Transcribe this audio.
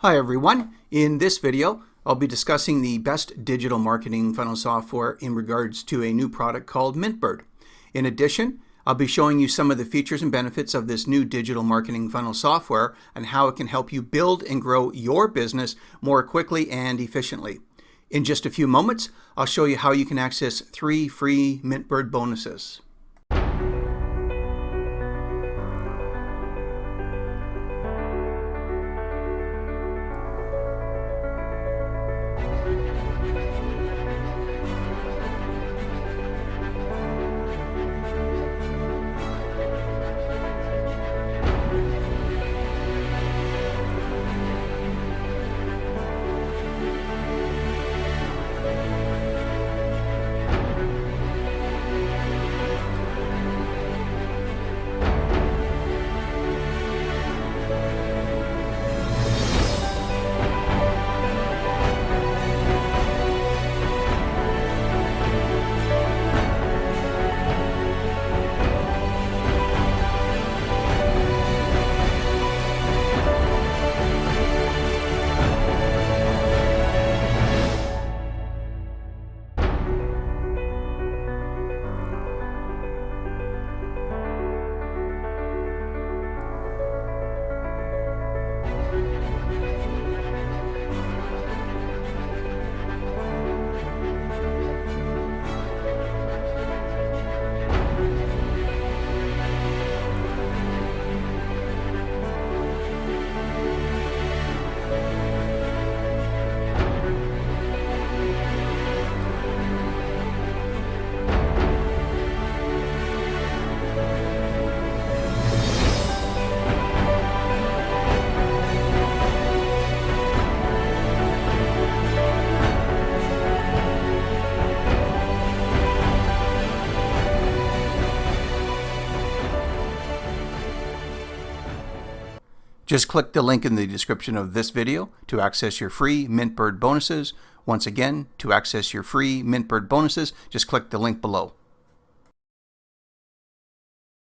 Hi everyone. In this video, I'll be discussing the best digital marketing funnel software in regards to a new product called MintBird. In addition, I'll be showing you some of the features and benefits of this new digital marketing funnel software and how it can help you build and grow your business more quickly and efficiently. In just a few moments, I'll show you how you can access 3 free MintBird bonuses. Just click the link in the description of this video to access your free MintBird bonuses. Once again, to access your free MintBird bonuses, just click the link below.